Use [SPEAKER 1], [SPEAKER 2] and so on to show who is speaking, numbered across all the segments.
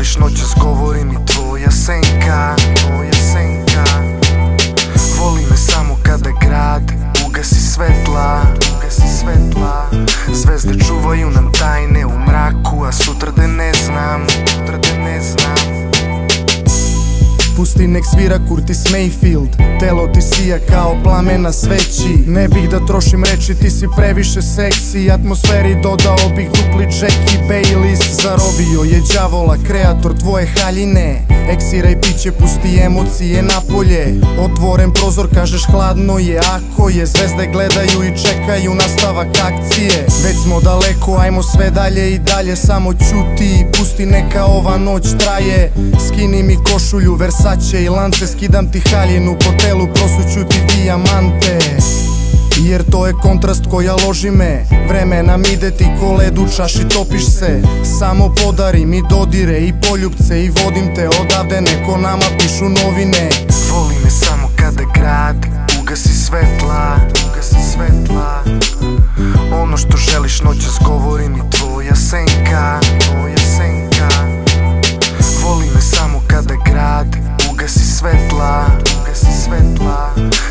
[SPEAKER 1] želiš noćas govori mi tvoja senka. Voli me samo kada grad ugasi svetla. Zvezde čuvaju nam tajne u mraku, a sutra da ne znam.
[SPEAKER 2] Pusti nek svira Curtis Mayfield, telo ti sija kao plamen na sveći. Ne bih da trošim reči, ti si previše seksi. Atmosferi dodao bih dupli Jack i Baileys. Zarobio je đavola, kreator tvoje haljine. Eksiraj piće, pusti emocije napolje. Otvoren prozor, kažeš hladno je, ako je. Zvezde gledaju i čekaju nastavak akcije. Već smo daleko, ajmo sve dalje i dalje. Samo ćuti i pusti neka ova noć traje. Skini mi košulju, Versace i lance, skidam ti haljinu, po telu prosuću ti dijamante. Jer to je kontrast koja loži me. Vreme nam ide, ti ko led u čaši, topiš se. Samo podari mi dodire i poljupce i vodim te odavde, neko nama pišu novine.
[SPEAKER 1] Voli me samo kada grad ugasi svetla. Ono što želiš noćas govori mi tvoja senka. Voli me samo kada grad ugasi svetla.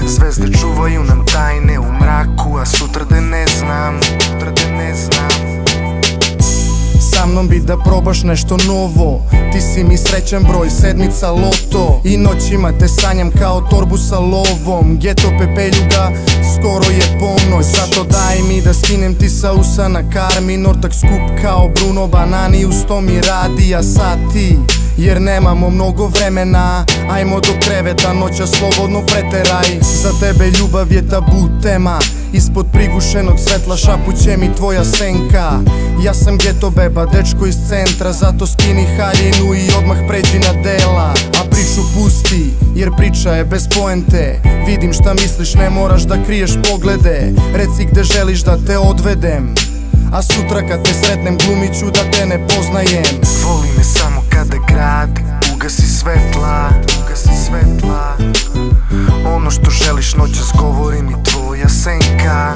[SPEAKER 1] Zvezde čuvaju nam tajne u mraku, a sutra da ne znam.
[SPEAKER 2] Sa mnom bi da probaš nešto novo. Ti si mi srećan broj, sedmica loto. I noćima te sanjam kao torbu sa lovom. Geto pepeljuga, skoro je ponoć. Zato daj mi da skinem ti sa usana karmin. Ortak skup kao Bruno Banani, uz to mi radi, a sad ti. Jer nemamo mnogo vremena, ajmo do kreveta, noća slobodno preteraj. Za tebe ljubav je tabu tema, ispod prigušenog svetla šapuće mi tvoja senka. Ja sam geto beba, dečko iz centra, zato skini haljinu i odmah pređi na dela. A priču pusti, jer priča je bez poente. Vidim šta misliš, ne moraš da kriješ poglede. Reci gde želiš da te odvedem, a sutra kad te sretnem glumit ću da te ne poznajem.
[SPEAKER 1] Voli me samo kada grad ugasi svetla. Ono što želiš noćas govori mi tvoja senka.